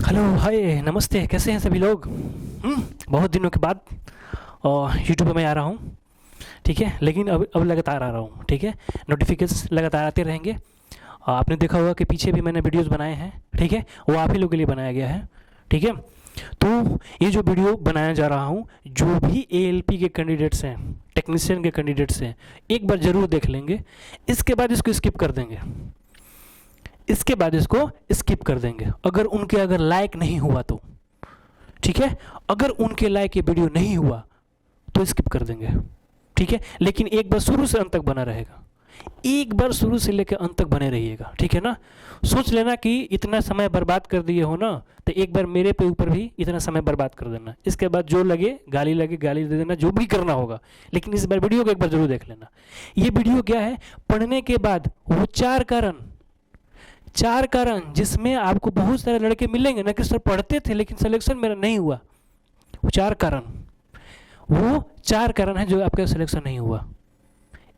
Hello, हाय, नमस्ते। कैसे हैं सभी लोग? बहुत दिनों के बाद और यूट्यूब पे मैं आ रहा हूँ। ठीक है, लेकिन अब लगातार आ रहा हूँ। ठीक है, नोटिफिकेशन लगातार आते रहेंगे। आपने देखा होगा कि पीछे भी मैंने वीडियोस बनाए हैं। ठीक है, वो आप ही लोगों के लिए बनाया गया है। ठीक है, तो ये जो वीडियो बनाया जा रहा हूँ, जो भी एएलपी के कैंडिडेट्स हैं, टेक्नीशियन के कैंडिडेट्स हैं, एक बार ज़रूर देख लेंगे। इसके बाद इसको स्किप कर देंगे। इसके बाद इसको स्किप कर देंगे अगर लायक नहीं हुआ तो। ठीक है, अगर उनके लायक ये वीडियो नहीं हुआ तो स्किप कर देंगे। ठीक है, लेकिन एक बार शुरू से अंत तक बना रहेगा। एक बार शुरू से लेकर अंत तक बने रहिएगा। ठीक है ना? सोच लेना कि इतना समय बर्बाद कर दिए हो ना, तो एक बार मेरे पे ऊपर भी इतना समय बर्बाद कर देना। इसके बाद जो लगे गाली दे देना, जो भी करना होगा। लेकिन इस बार वीडियो को एक बार जरूर देख लेना। ये वीडियो क्या है? पढ़ने के बाद वो चार कारण जिसमें आपको बहुत सारे लड़के मिलेंगे ना कि सर पढ़ते थे लेकिन सिलेक्शन मेरा नहीं हुआ। वो चार कारण है जो आपका सिलेक्शन नहीं हुआ।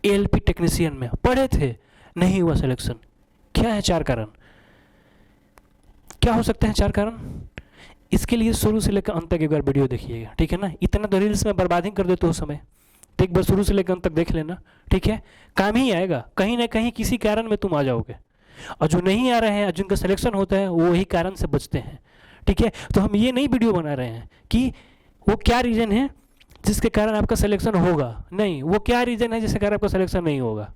एएलपी टेक्नीशियन में पढ़े थे, नहीं हुआ सिलेक्शन। क्या है चार कारण? क्या हो सकते हैं चार कारण? इसके लिए शुरू से लेकर अंत तक एक बार वीडियो देखिएगा। ठीक है ना? इतना तो रील्स में बर्बाद ही कर देते हो समय, तो एक बार शुरू से लेकर अंत तक देख लेना। ठीक है, काम ही आएगा। कहीं ना कहीं किसी कारण में तुम आ जाओगे, और जो नहीं आ रहे हैं, जिनका सिलेक्शन होता है, वो वही कारण से बचते हैं। ठीक है, तो हम ये नई वीडियो बना रहे हैं कि वो क्या रीज़न है जिसके कारण आपका सिलेक्शन होगा, नहीं वो क्या रीज़न है जिसके कारण आपका सिलेक्शन नहीं होगा।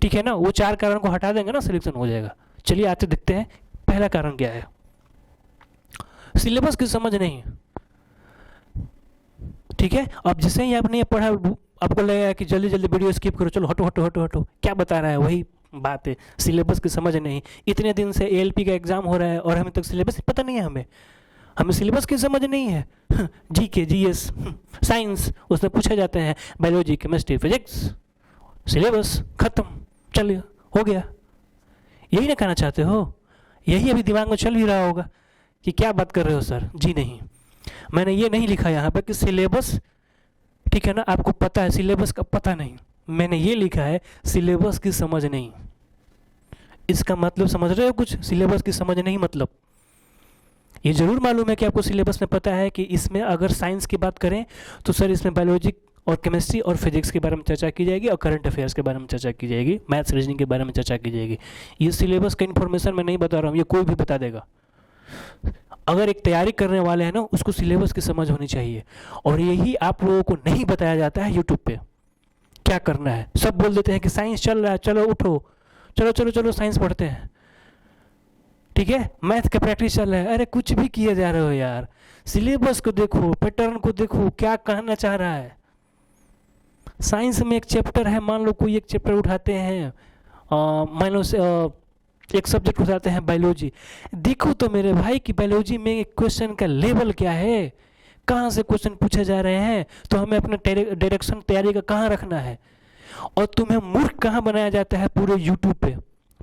ठीक है ना? वो चार कारण को हटा देंगे ना, सिलेक्शन हो जाएगा। चलिए आते देखते हैं पहला कारण क्या है। सिलेबस की समझ नहीं। ठीक है, अब जिसे ही आपने ये पढ़ा, आपको लगेगा कि जल्दी जल्दी वीडियो स्किप करो, चलो हटो हटो हटो हटो, क्या बता रहा है, वही बात है। सिलेबस की समझ नहीं। इतने दिन से एएलपी का एग्जाम हो रहा है और हमें तक सिलेबस पता नहीं है। हमें सिलेबस की समझ नहीं है। जीके, जीएस, साइंस उसमें पूछे जाते हैं, बायोलॉजी, केमिस्ट्री, फिजिक्स, सिलेबस खत्म, चलिए हो गया। यही ना कहना चाहते हो? यही अभी दिमाग में चल भी रहा होगा कि क्या बात कर रहे हो सर। जी नहीं, मैंने ये नहीं लिखा यहाँ पर कि सिलेबस, ठीक है ना, आपको पता है, सिलेबस का पता नहीं। मैंने ये लिखा है सिलेबस की समझ नहीं। इसका मतलब समझ रहे हो कुछ? सिलेबस की समझ नहीं मतलब ये जरूर मालूम है कि आपको सिलेबस में पता है कि इसमें अगर साइंस की बात करें तो सर इसमें बायोलॉजी और केमिस्ट्री और फिजिक्स के बारे में चर्चा की जाएगी, और करंट अफेयर्स के बारे में चर्चा की जाएगी, मैथ्स रीजनिंग के बारे में चर्चा की जाएगी। ये सिलेबस का इन्फॉर्मेशन मैं नहीं बता रहा हूँ, ये कोई भी बता देगा। अगर एक तैयारी करने वाले हैं ना, उसको सिलेबस की समझ होनी चाहिए, और यही आप लोगों को नहीं बताया जाता है यूट्यूब पे। क्या करना है? सब बोल देते हैं कि साइंस चल रहा है, चलो उठो, चलो चलो चलो साइंस पढ़ते हैं। ठीक है, मैथ का प्रैक्टिस चल रहा है। अरे कुछ भी किए जा रहे हो यार, सिलेबस को देखो, पैटर्न को देखो, क्या कहना चाह रहा है। साइंस में एक चैप्टर है, मान लो कोई एक चैप्टर उठाते हैं, मान लो एक सब्जेक्ट उठाते हैं बायोलॉजी। देखो तो मेरे भाई कि बायोलॉजी में क्वेश्चन का लेवल क्या है, कहाँ से क्वेश्चन पूछे जा रहे हैं, तो हमें अपना डायरेक्शन तैयारी का कहाँ रखना है। और तुम्हें मूर्ख कहाँ बनाया जाता है पूरे यूट्यूब पे,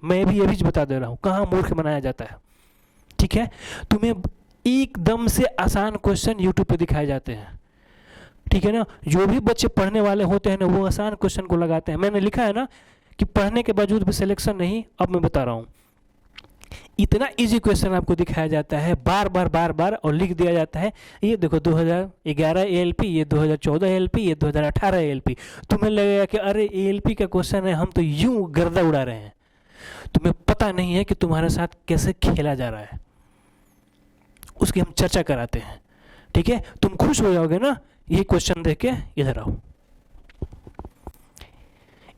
मैं भी ये भी बता दे रहा हूँ कहाँ मूर्ख बनाया जाता है। ठीक है, तुम्हें एकदम से आसान क्वेश्चन यूट्यूब पे दिखाए जाते हैं। ठीक है ना? जो भी बच्चे पढ़ने वाले होते हैं ना, वो आसान क्वेश्चन को लगाते हैं। मैंने लिखा है ना कि पढ़ने के बावजूद भी सिलेक्शन नहीं। अब मैं बता रहा हूँ, इतना इजी क्वेश्चन आपको दिखाया जाता है बार बार, और लिख दिया जाता है ये देखो 2011 एएलपी, ये 2014 एएलपी, ये 2018 एएलपी। तुम्हें लगेगा कि अरे एएलपी का क्वेश्चन है, हम तो यूं गर्दा उड़ा रहे हैं। तुम्हें पता नहीं है कि तुम्हारे साथ कैसे खेला जा रहा है, उसकी हम चर्चा कराते हैं। ठीक है, तुम खुश हो जाओगे ना यही क्वेश्चन देख के। इधर आओ,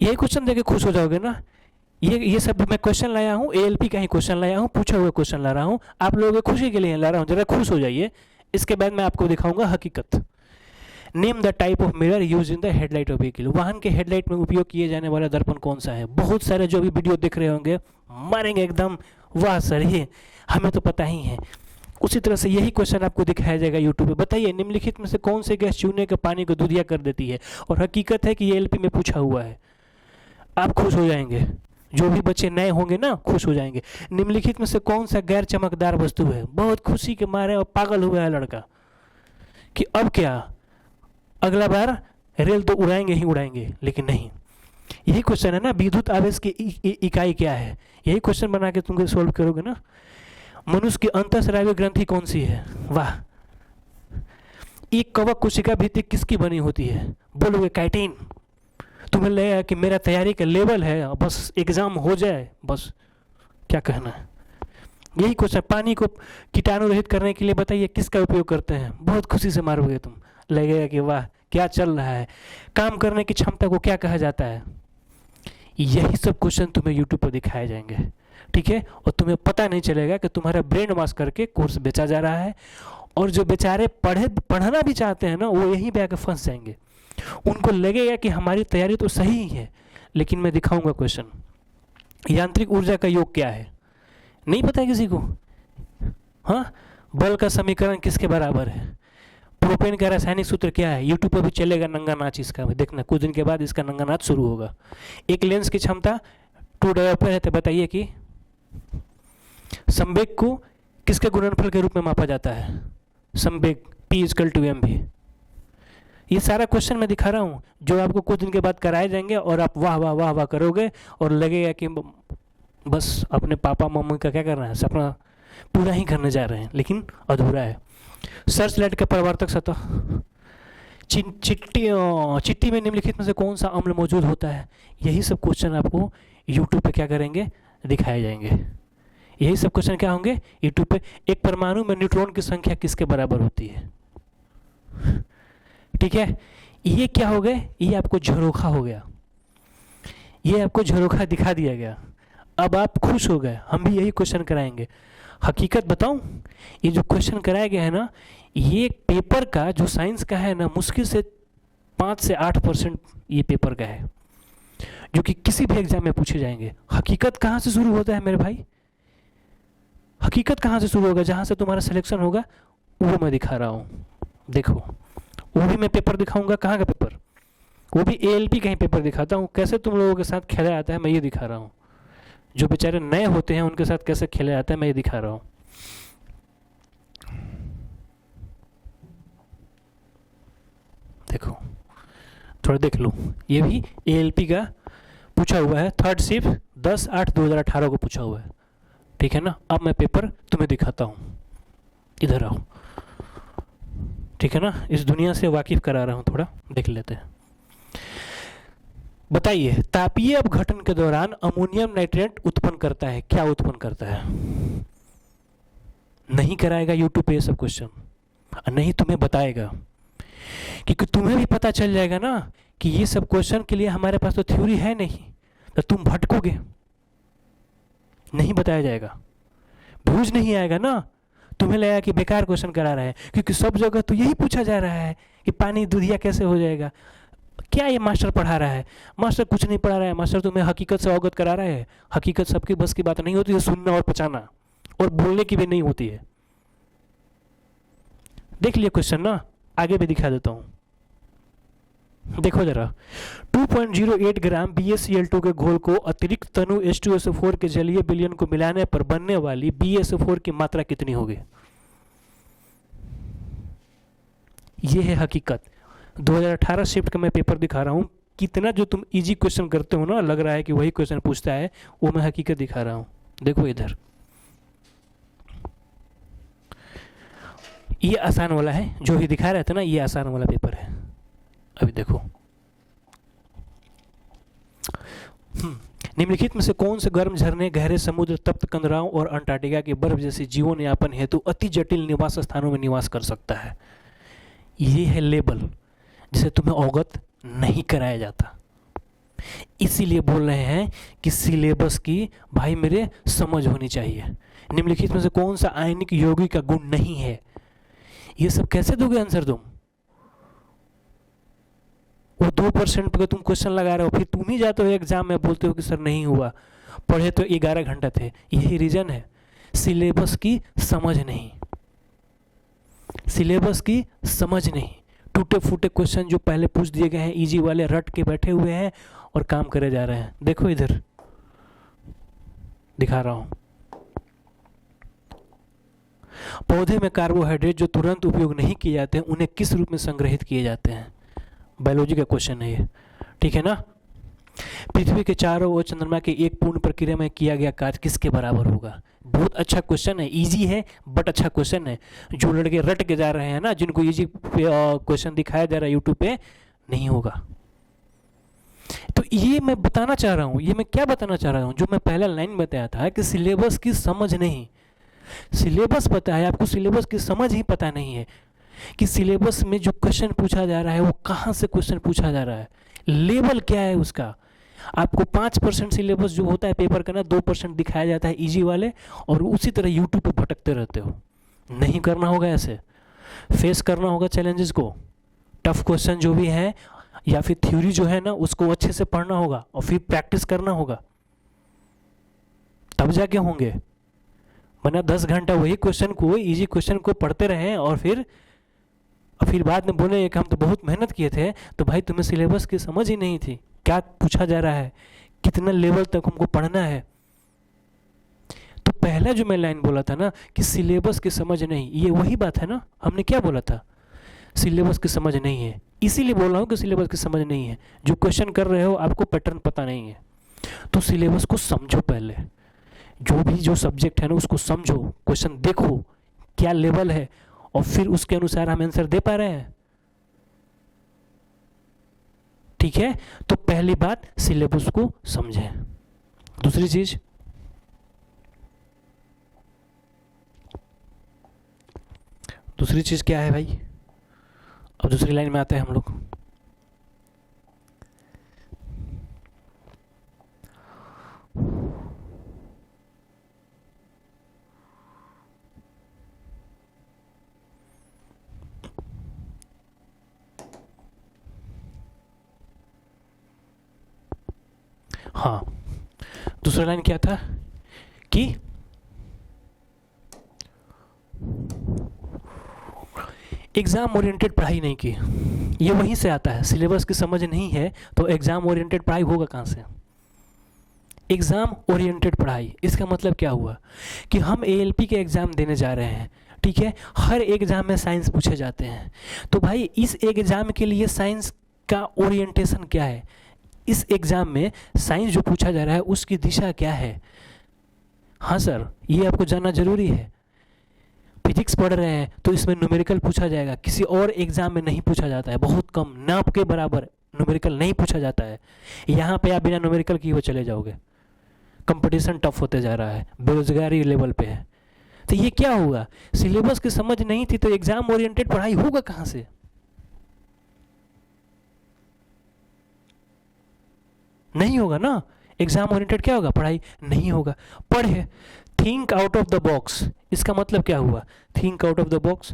यही क्वेश्चन देख के खुश हो जाओगे ना। ये सब मैं क्वेश्चन लाया हूँ, एएलपी का ही क्वेश्चन लाया हूँ, पूछा हुआ क्वेश्चन ला रहा हूँ, आप लोगों की खुशी के लिए ला रहा हूँ, जरा खुश हो जाइए। इसके बाद मैं आपको दिखाऊंगा हकीकत। Name the type of mirror use in the headlight of vehicle. वाहन के हेडलाइट में उपयोग किए जाने वाला दर्पण कौन सा है? बहुत सारे जो भी वीडियो देख रहे होंगे मारेंगे एकदम, वाह सर ये हमें तो पता ही है। उसी तरह से यही क्वेश्चन आपको दिखाया जाएगा यूट्यूब पे। बताइए निम्नलिखित में से कौन से गैस चूने के पानी को दूधिया कर देती है? और हकीकत है कि ये एलपी में पूछा हुआ है। आप खुश हो जाएंगे, जो भी बच्चे नए होंगे ना खुश हो जाएंगे। निम्नलिखित में से कौन सा गैर चमकदार वस्तु है? बहुत खुशी के मारे और पागल हुआ है लड़का कि अब क्या, अगला बार रेल तो उड़ाएंगे ही उड़ाएंगे। लेकिन नहीं, यही क्वेश्चन है ना, विद्युत आवेश की इकाई क्या है? यही क्वेश्चन बना के तुम सोल्व करोगे ना। मनुष्य की अंतःस्रावी ग्रंथि कौन सी है? वाह। एक कवक कोशिका भित्ति किसकी बनी होती है? बोलोगे काइटिन। तुम्हें लगेगा कि मेरा तैयारी का लेवल है, बस एग्जाम हो जाए, बस क्या कहना है। यही क्वेश्चन, पानी को कीटाणु रहित करने के लिए बताइए किसका उपयोग करते हैं? बहुत खुशी से मारोगे तुम, लगेगा कि वाह क्या चल रहा है। काम करने की क्षमता को क्या कहा जाता है? यही सब क्वेश्चन तुम्हें यूट्यूब पर दिखाए जाएंगे, ठीक है। और तुम्हें पता नहीं चलेगा कि तुम्हारा ब्रेन वॉश करके कोर्स बेचा जा रहा है, और जो बेचारे पढ़ना भी चाहते हैं ना, वो यहीं पे आकर फंस जाएंगे। उनको लगेगा कि हमारी तैयारी तो सही ही है, लेकिन मैं दिखाऊंगा क्वेश्चन। यांत्रिक ऊर्जा का योग क्या है? नहीं पता है किसी को? हाँ, बल का समीकरण किसके बराबर है? प्रोपेन का रासायनिक सूत्र क्या है? यूट्यूब पर भी चलेगा नंगा नाच इसका, देखना कुछ दिन के बाद इसका नंगा नाच शुरू होगा। एक लेंस की क्षमता 2 डायोप्टर है, तो बताइए कि संवेग को किसके गुणनफल के रूप में मापा जाता है? संवेग P=mv। ये सारा क्वेश्चन मैं दिखा रहा हूँ जो आपको कुछ दिन के बाद कराए जाएंगे, और आप वाह वाह वाह वाह करोगे, और लगेगा कि बस अपने पापा मम्मी का क्या करना है, सपना पूरा ही करने जा रहे हैं, लेकिन अधूरा है। सर्च लाइट का परावर्तक सतह, चिट्टी में निम्नलिखित में से कौन सा अम्ल मौजूद होता है? यही सब क्वेश्चन आपको यूट्यूब पे क्या करेंगे, दिखाए जाएंगे। यही सब क्वेश्चन क्या होंगे यूट्यूब पे। एक परमाणु में न्यूट्रॉन की संख्या किसके बराबर होती है? ठीक है, ये क्या हो गए, ये आपको झरोखा हो गया, ये आपको झरोखा दिखा दिया गया। अब आप खुश हो गए, हम भी यही क्वेश्चन कराएंगे। हकीकत बताऊं, ये जो क्वेश्चन कराया गया है ना, ये पेपर का जो साइंस का है ना, मुश्किल से 5 से 8% ये पेपर का है, जो कि किसी भी एग्जाम में पूछे जाएंगे। हकीकत कहाँ से शुरू होता है मेरे भाई? हकीकत कहाँ से शुरू होगा? जहाँ से तुम्हारा सिलेक्शन होगा, वो मैं दिखा रहा हूँ। देखो, वो भी मैं पेपर दिखाऊंगा। कहाँ का पेपर? वो भी ALP का ही पेपर दिखाता हूँ। कैसे तुम लोगों के साथ खेला जाता है मैं ये दिखा रहा हूँ। जो बेचारे नए होते हैं उनके साथ कैसे खेला जाता है मैं ये दिखा रहा हूँ। देखो, थोड़ा देख लो, ये भी ALP का पूछा हुआ है, 3rd शिफ्ट 10/8/2018 को पूछा हुआ है, ठीक है ना। अब मैं पेपर तुम्हें दिखाता हूँ, इधर आओ, ठीक है ना। इस दुनिया से वाकिफ करा रहा हूँ, थोड़ा देख लेते हैं। बताइए, तापीय अपघटन के दौरान अमोनियम नाइट्रेट उत्पन्न करता है, क्या उत्पन्न करता है? नहीं कराएगा यूट्यूब पे ये सब क्वेश्चन, नहीं तुम्हें बताएगा, क्योंकि तुम्हें भी पता चल जाएगा ना कि ये सब क्वेश्चन के लिए हमारे पास तो थ्योरी है नहीं, तो तुम भटकोगे, नहीं बताया जाएगा, व्यूज नहीं आएगा ना। तुम्हें लगेगा कि बेकार क्वेश्चन करा रहा है, क्योंकि सब जगह तो यही पूछा जा रहा है कि पानी दूधिया कैसे हो जाएगा। क्या ये मास्टर पढ़ा रहा है? मास्टर कुछ नहीं पढ़ा रहा है, मास्टर तुम्हें हकीकत से अवगत करा रहा है। हकीकत सबकी बस की बात नहीं होती है, सुनना और पचाना और बोलने की भी नहीं होती है। देख लिया क्वेश्चन ना, आगे भी दिखा देता हूं, देखो जरा। 2.08 ग्राम BaCl2 के घोल को अतिरिक्त तनु H2SO4 के जलीय विलयन को मिलाने पर बनने वाली BaSO4 की मात्रा कितनी होगी? ये है हकीकत। 2018 शिफ्ट का मैं पेपर दिखा रहा हूं। कितना जो तुम इजी क्वेश्चन करते हो ना, लग रहा है कि वही क्वेश्चन पूछता है, वो मैं हकीकत दिखा रहा हूं। देखो इधर, ये आसान वाला है, जो ही दिखा रहा था ना, ये आसान वाला पेपर है। अभी देखो, निम्नलिखित में से कौन से गर्म झरने गहरे समुद्र, तप्त कंदराओं और अंटार्कटिका के बर्फ जैसे जीवन यापन हेतु अति जटिल निवास स्थानों में निवास कर सकता है? ये है लेबल जिसे तुम्हें अवगत नहीं कराया जाता। इसीलिए बोल रहे हैं कि सिलेबस की भाई मेरे समझ होनी चाहिए। निम्नलिखित में से कौन सा आयनिक यौगिक का गुण नहीं है? ये सब कैसे दोगे आंसर तुम? वो 2% पे तुम क्वेश्चन लगा रहे हो, फिर तुम ही जाते हो एग्जाम में बोलते हो कि सर नहीं हुआ, पढ़े तो 11 घंटा थे। यही रीजन है, सिलेबस की समझ नहीं, सिलेबस की समझ नहीं। टूटे फूटे क्वेश्चन जो पहले पूछ दिए गए हैं, इजी वाले रट के बैठे हुए हैं और काम करे जा रहे हैं। देखो इधर दिखा रहा हूं, पौधे में कार्बोहाइड्रेट जो तुरंत उपयोग नहीं किए जाते हैं, उन्हें किस रूप में संग्रहित किए जाते हैं? बायोलॉजी का क्वेश्चन है ये, ठीक है ना। पृथ्वी के चारों ओर चंद्रमा के एक पूर्ण प्रक्रिया में किया गया कार्य किसके बराबर होगा? बहुत अच्छा क्वेश्चन है, इजी है बट अच्छा क्वेश्चन है। जो लड़के रट के जा रहे हैं ना, जिनको इजी क्वेश्चन दिखाया जा रहा है यूट्यूब पे, नहीं होगा। तो ये मैं बताना चाह रहा हूँ, ये मैं क्या बताना चाह रहा हूँ, जो मैं पहला लाइन बताया था कि सिलेबस की समझ नहीं। सिलेबस पता है आपको, सिलेबस की समझ ही पता नहीं है कि सिलेबस में जो क्वेश्चन पूछा जा रहा है वो कहाँ से क्वेश्चन पूछा जा रहा है, लेवल क्या है उसका। आपको 5% सिलेबस जो होता है पेपर का ना, 2% दिखाया जाता है इजी वाले, और उसी तरह यूट्यूब पे भटकते रहते हो। नहीं करना होगा ऐसे, फेस करना होगा चैलेंजेस को। टफ क्वेश्चन जो भी है या फिर थ्योरी जो है ना, उसको अच्छे से पढ़ना होगा और फिर प्रैक्टिस करना होगा, तब जाके होंगे। वरना 10 घंटा वही क्वेश्चन को, इजी क्वेश्चन को पढ़ते रहे और फिर बाद में बोले कि हम तो बहुत मेहनत किए थे। तो भाई तुम्हें सिलेबस की समझ ही नहीं थी, क्या पूछा जा रहा है, कितना लेवल तक हमको पढ़ना है। तो पहला जो मैं लाइन बोला था ना कि सिलेबस की समझ नहीं, ये वही बात है ना। हमने क्या बोला था, सिलेबस की समझ नहीं है, इसीलिए बोल रहा हूँ कि सिलेबस की समझ नहीं है। जो क्वेश्चन कर रहे हो आपको पैटर्न पता नहीं है, तो सिलेबस को समझो पहले। जो भी जो सब्जेक्ट है ना उसको समझो, क्वेश्चन देखो क्या लेवल है, और फिर उसके अनुसार हम आंसर दे पा रहे हैं। ठीक है, तो पहली बात सिलेबस को समझें। दूसरी चीज क्या है भाई? अब दूसरी लाइन में आते हैं हम लोग। हाँ, दूसरा लाइन क्या था कि एग्जाम ओरिएंटेड पढ़ाई नहीं की। ये वहीं से आता है, सिलेबस की समझ नहीं है तो एग्जाम ओरिएंटेड पढ़ाई होगा कहाँ से? एग्जाम ओरिएंटेड पढ़ाई, इसका मतलब क्या हुआ कि हम एएलपी के एग्जाम देने जा रहे हैं। ठीक है, हर एग्जाम में साइंस पूछे जाते हैं, तो भाई इस एग्जाम के लिए साइंस का ओरिएंटेशन क्या है, इस एग्जाम में साइंस जो पूछा जा रहा है उसकी दिशा क्या है। हाँ सर, ये आपको जानना जरूरी है। फिजिक्स पढ़ रहे हैं तो इसमें न्यूमेरिकल पूछा जाएगा, किसी और एग्जाम में नहीं पूछा जाता है, बहुत कम, नाप के बराबर न्यूमेरिकल नहीं पूछा जाता है। यहाँ पे आप बिना न्यूमेरिकल किए हुए चले जाओगे। कंपटीशन टफ होते जा रहा है, बेरोजगारी लेवल पे है। तो ये क्या होगा, सिलेबस की समझ नहीं थी तो एग्जाम ओरिएंटेड पढ़ाई होगा कहाँ से? नहीं होगा ना। एग्जाम ओरिएंटेड क्या होगा, पढ़ाई नहीं होगा। पढ़े, think out of the box, इसका मतलब क्या हुआ, think out of the box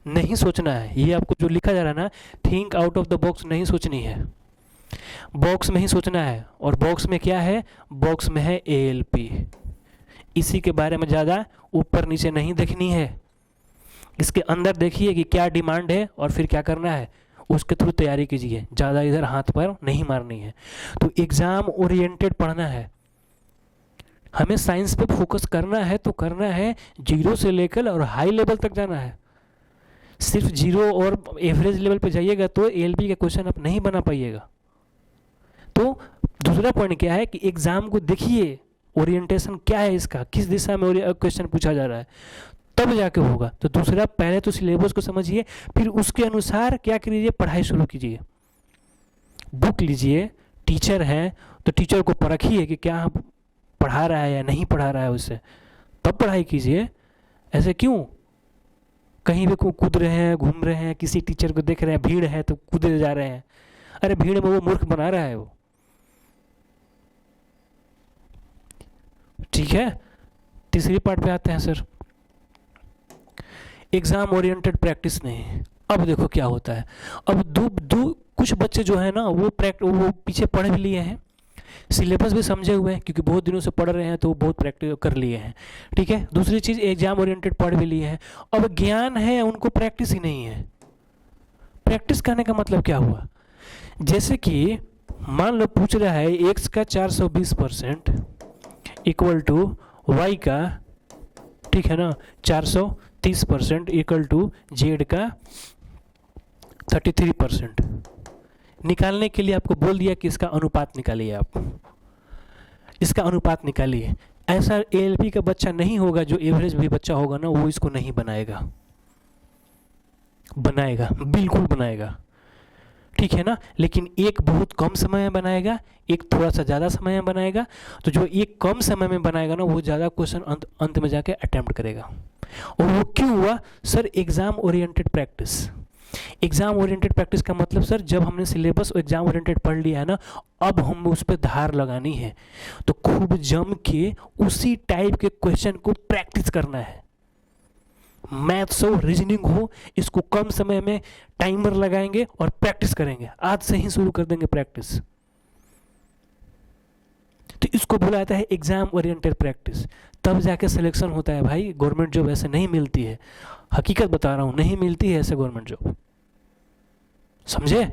नहीं सोचना है। ये आपको जो लिखा जा रहा है ना, think out of the box नहीं सोचनी है, बॉक्स में ही सोचना है। और बॉक्स में क्या है, बॉक्स में है एएलपी। इसी के बारे में ज़्यादा ऊपर नीचे नहीं देखनी है, इसके अंदर देखिए कि क्या डिमांड है और फिर क्या करना है, उसके थ्रू तैयारी कीजिए, ज़्यादा इधर हाथ पर नहीं मारनी है। तो एग्ज़ाम ओरिएंटेड पढ़ना है, हमें साइंस पे फोकस करना है तो करना है, जीरो से लेकर और हाई लेवल तक जाना है। सिर्फ जीरो और एवरेज लेवल पे जाइएगा तो एएलपी का क्वेश्चन आप नहीं बना पाइएगा। तो दूसरा पॉइंट क्या है कि एग्जाम को देखिए, ओरिएंटेशन क्या है इसका, किस दिशा में क्वेश्चन पूछा जा रहा है, तब जाके होगा। तो दूसरा, पहले तो सिलेबस को समझिए, फिर उसके अनुसार क्या कीजिए, पढ़ाई शुरू कीजिए। बुक लीजिए, टीचर हैं तो टीचर को परखिए कि क्या पढ़ा रहा है या नहीं पढ़ा रहा है उससे, तब पढ़ाई कीजिए। ऐसे क्यों कहीं भी कूद रहे हैं, घूम रहे हैं, किसी टीचर को देख रहे हैं, भीड़ है तो कूदे जा रहे हैं, अरे भीड़ में वो मूर्ख बना रहा है वो। ठीक है, तीसरी पार्ट पे आते हैं सर, एग्जाम ओरिएंटेड प्रैक्टिस नहीं। अब देखो क्या होता है, अब कुछ बच्चे जो है ना वो पीछे पढ़ भी लिए हैं, सिलेबस भी समझे हुए हैं क्योंकि बहुत दिनों से पढ़ रहे हैं तो बहुत प्रैक्टिस कर लिए हैं। ठीक है, दूसरी चीज़ एग्जाम ओरिएंटेड पढ़ भी लिए हैं, अब ज्ञान है उनको प्रैक्टिस ही नहीं है। प्रैक्टिस करने का मतलब क्या हुआ, जैसे कि मान लो पूछ रहा है एक्स का 420% इक्वल टू वाई का, ठीक है ना, 430% इक्वल टू जेड का 33%। निकालने के लिए आपको बोल दिया कि इसका अनुपात निकालिए, आप इसका अनुपात निकालिए। ऐसा एएलपी का बच्चा नहीं होगा, जो एवरेज भी बच्चा होगा ना वो इसको नहीं बनाएगा, बनाएगा बिल्कुल बनाएगा, ठीक है ना। लेकिन एक बहुत कम समय में बनाएगा, एक थोड़ा सा ज़्यादा समय में बनाएगा। तो जो एक कम समय में बनाएगा ना वो ज़्यादा क्वेश्चन अंत में जाके अटेम्प्ट करेगा। और वो क्यों हुआ sir? Exam oriented practice. Exam oriented practice का मतलब सर, जब हमने सिलेबस एग्जाम ओरिएंटेड पढ़ लिया है ना, अब हम उस पर धार लगानी है, तो खूब जम के उसी टाइप के क्वेश्चन को प्रैक्टिस करना है। मैथ्स हो, रीजनिंग हो, इसको कम समय में टाइमर लगाएंगे और प्रैक्टिस करेंगे। आज से ही शुरू कर देंगे प्रैक्टिस। तो इसको बोला जाता है एग्जाम ओरिएंटेड प्रैक्टिस। तब जाके सिलेक्शन होता है भाई। गवर्नमेंट जॉब ऐसे नहीं मिलती है, हकीकत बता रहा हूं, नहीं मिलती है ऐसे गवर्नमेंट जॉब, समझे?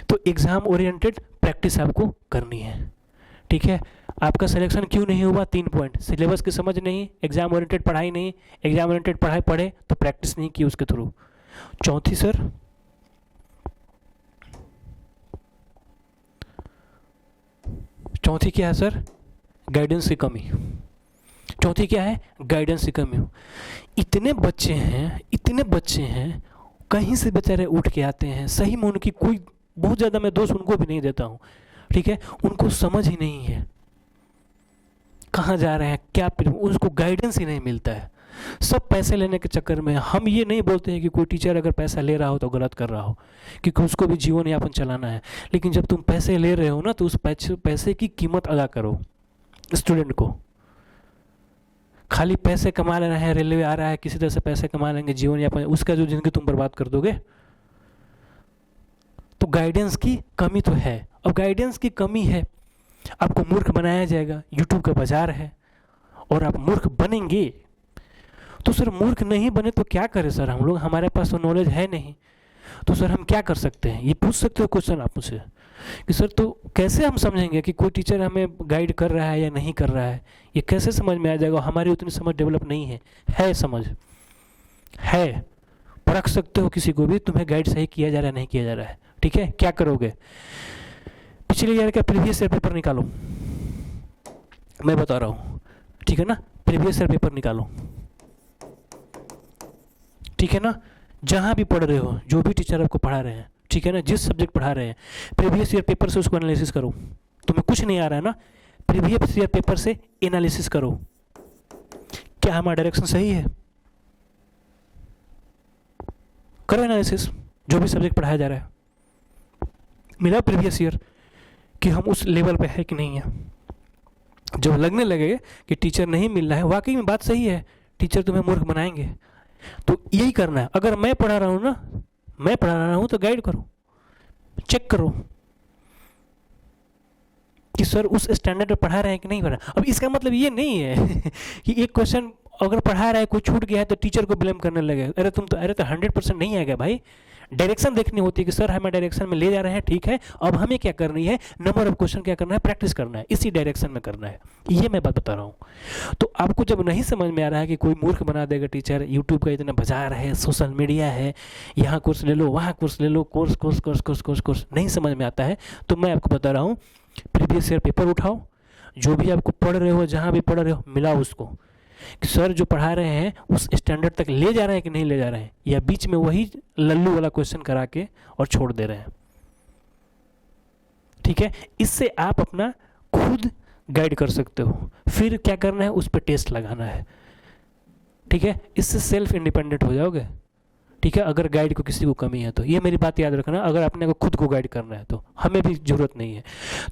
तो एग्जाम ओरिएंटेड प्रैक्टिस आपको करनी है, ठीक है। आपका सिलेक्शन क्यों नहीं हुआ? 3 पॉइंट, सिलेबस की समझ नहीं, एग्जाम ओरिएंटेड पढ़ाई नहीं, एग्जाम ओरिएंटेड पढ़ाई पढ़े तो प्रैक्टिस नहीं की उसके थ्रू। चौथी सर, चौथी क्या है सर? गाइडेंस की कमी। चौथी क्या है? गाइडेंस की कमी। इतने बच्चे हैं, कहीं से बेचारे उठ के आते हैं, सही में उनकी कोई, बहुत ज़्यादा मैं दोष उनको भी नहीं देता हूँ, ठीक है, उनको समझ ही नहीं है कहाँ जा रहे हैं, क्या, उसको गाइडेंस ही नहीं मिलता है। सब पैसे लेने के चक्कर में। हम ये नहीं बोलते हैं कि कोई टीचर अगर पैसा ले रहा हो तो गलत कर रहा हो, क्योंकि उसको भी जीवन यापन चलाना है। लेकिन जब तुम पैसे ले रहे हो ना, तो उस पैसे की कीमत अदा करो। स्टूडेंट को खाली पैसे कमा ले रहे हैं, रेलवे आ रहा है, किसी तरह से पैसे कमा लेंगे, जीवन यापन, उसका जो जिंदगी तुम बर्बाद कर दोगे। तो गाइडेंस की कमी तो है। अब गाइडेंस की कमी है, आपको मूर्ख बनाया जाएगा। यूट्यूब का बाजार है और आप मूर्ख बनेंगे। तो सर मूर्ख नहीं बने तो क्या करें सर हम लोग? हमारे पास तो नॉलेज है नहीं, तो सर हम क्या कर सकते हैं? ये पूछ सकते हो क्वेश्चन आप मुझसे कि सर तो कैसे हम समझेंगे कि कोई टीचर हमें गाइड कर रहा है या नहीं कर रहा है? ये कैसे समझ में आ जाएगा? हमारी उतनी समझ डेवलप नहीं है समझ है, परख सकते हो किसी को भी, तुम्हें गाइड सही किया जा रहा है नहीं किया जा रहा है, ठीक है। क्या करोगे? पिछले ईयर का प्रीवियस ईयर पेपर निकालो, मैं बता रहा हूँ, ठीक है ना। प्रीवियस ईयर पेपर निकालो, ठीक है ना। जहाँ भी पढ़ रहे हो, जो भी टीचर आपको पढ़ा रहे हैं, ठीक है ना, जिस सब्जेक्ट पढ़ा रहे हैं, प्रीवियस ईयर पेपर से उसको एनालिसिस करो। तुम्हें कुछ नहीं आ रहा है ना, प्रीवियस ईयर पेपर से एनालिसिस करो, क्या हमारा डायरेक्शन सही है? करो एनालिसिस, जो भी सब्जेक्ट पढ़ाया जा रहा है, मिला प्रीवियस ईयर कि हम उस लेवल पे है कि नहीं है। जब लगने लगे कि टीचर नहीं मिल रहा है, वाकई में बात सही है, टीचर तुम्हें मूर्ख बनाएंगे, तो यही करना है। अगर मैं पढ़ा रहा हूँ ना, मैं पढ़ा रहा हूँ, तो गाइड करो, चेक करो कि सर उस स्टैंडर्ड पे पढ़ा रहे हैं कि नहीं पढ़ा। अब इसका मतलब ये नहीं है कि एक क्वेश्चन अगर पढ़ा रहा है, कोई छूट गया है, तो टीचर को ब्लेम करने लगे, अरे तुम तो 100% नहीं आएगा भाई। डायरेक्शन देखनी होती है कि सर हमें डायरेक्शन में ले जा रहे हैं, ठीक है, अब हमें क्या करनी है, नंबर ऑफ क्वेश्चन क्या करना है, प्रैक्टिस करना है, इसी डायरेक्शन में करना है। ये मैं बात बता रहा हूँ। तो आपको जब नहीं समझ में आ रहा है कि कोई मूर्ख बना देगा टीचर, यूट्यूब का इतना बाजार है, सोशल मीडिया है, यहाँ कोर्स ले लो, वहाँ कोर्स ले लो, कोर्स नहीं समझ में आता है, तो मैं आपको बता रहा हूँ, प्रीवियस ईयर पेपर उठाओ, जो भी आपको पढ़ रहे हो, जहाँ भी पढ़ रहे हो, मिलाओ उसको कि सर जो पढ़ा रहे हैं उस स्टैंडर्ड तक ले जा रहे हैं कि नहीं ले जा रहे हैं, या बीच में वही लल्लू वाला क्वेश्चन करा के और छोड़ दे रहे हैं, ठीक है। इससे आप अपना खुद गाइड कर सकते हो। फिर क्या करना है, उस पर टेस्ट लगाना है, ठीक है। इससे सेल्फ इंडिपेंडेंट हो जाओगे, ठीक है। अगर गाइड को किसी को कमी है तो ये मेरी बात याद रखना, अगर अपने को खुद को गाइड करना है तो हमें भी जरूरत नहीं है।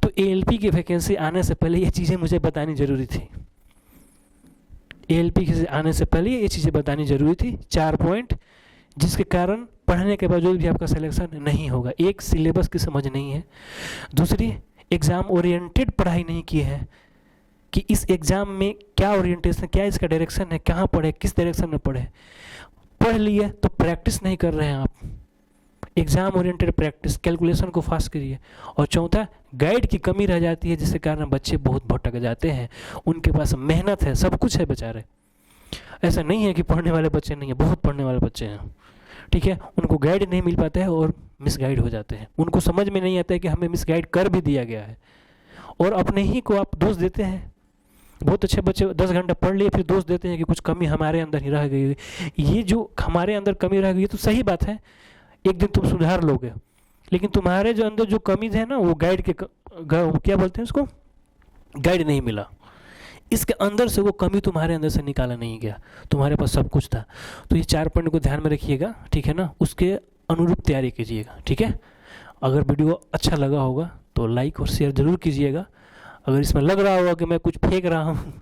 तो एएलपी की वैकेंसी आने से पहले ये चीज़ें मुझे बतानी जरूरी थी। एएलपी से आने से पहले ये चीज़ें बतानी जरूरी थी, 4 पॉइंट, जिसके कारण पढ़ने के बावजूद भी आपका सिलेक्शन नहीं होगा। एक, सिलेबस की समझ नहीं है। दूसरी, एग्ज़ाम ओरिएंटेड पढ़ाई नहीं की है कि इस एग्ज़ाम में क्या ओरिएंटेशन, क्या इसका डायरेक्शन है, कहाँ पढ़े, किस डायरेक्शन में पढ़े। पढ़ लिए तो प्रैक्टिस नहीं कर रहे हैं आप। एग्जाम ओरिएंटेड प्रैक्टिस, कैलकुलेशन को फास्ट करिए। और चौथा, गाइड की कमी रह जाती है, जिसके कारण बच्चे बहुत भटक जाते हैं। उनके पास मेहनत है, सब कुछ है बेचारे, ऐसा नहीं है कि पढ़ने वाले बच्चे नहीं है, बहुत पढ़ने वाले बच्चे हैं, ठीक है। उनको गाइड नहीं मिल पाता है और मिसगाइड हो जाते हैं। उनको समझ में नहीं आता है कि हमें मिसगाइड कर भी दिया गया है, और अपने ही को आप दोष देते हैं। बहुत अच्छे बच्चे 10 घंटा पढ़ लिए, फिर दोष देते हैं कि कुछ कमी हमारे अंदर ही रह गई। ये जो हमारे अंदर कमी रह गई तो सही बात है, एक दिन तुम सुधार लोगे, लेकिन तुम्हारे जो अंदर जो कमी है ना, वो गाइड के क्या बोलते हैं उसको, गाइड नहीं मिला। इसके अंदर से वो कमी तुम्हारे अंदर से निकाला नहीं गया, तुम्हारे पास सब कुछ था। तो ये 4 पॉइंट को ध्यान में रखिएगा, ठीक है ना, उसके अनुरूप तैयारी कीजिएगा, ठीक है। अगर वीडियो अच्छा लगा होगा तो लाइक और शेयर ज़रूर कीजिएगा। अगर इसमें लग रहा होगा कि मैं कुछ फेंक रहा हूँ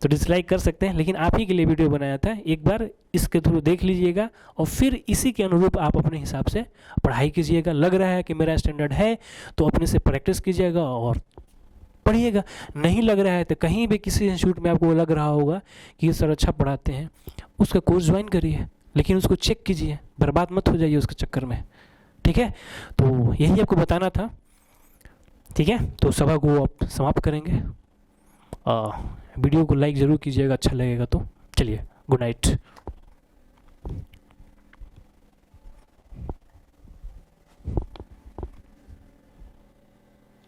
तो डिसलाइक कर सकते हैं, लेकिन आप ही के लिए वीडियो बनाया था। एक बार इसके थ्रू देख लीजिएगा और फिर इसी के अनुरूप आप अपने हिसाब से पढ़ाई कीजिएगा। लग रहा है कि मेरा स्टैंडर्ड है तो अपने से प्रैक्टिस कीजिएगा और पढ़िएगा। नहीं लग रहा है तो कहीं भी किसी इंस्टीट्यूट में आपको लग रहा होगा कि ये सर अच्छा पढ़ाते हैं, उसका कोर्स ज्वाइन करिए, लेकिन उसको चेक कीजिए, बर्बाद मत हो जाइए उसके चक्कर में, ठीक है। तो यही आपको बताना था, ठीक है। तो सभा को आप समाप्त करेंगे। वीडियो को लाइक ज़रूर कीजिएगा, अच्छा लगेगा तो। चलिए, गुड नाइट।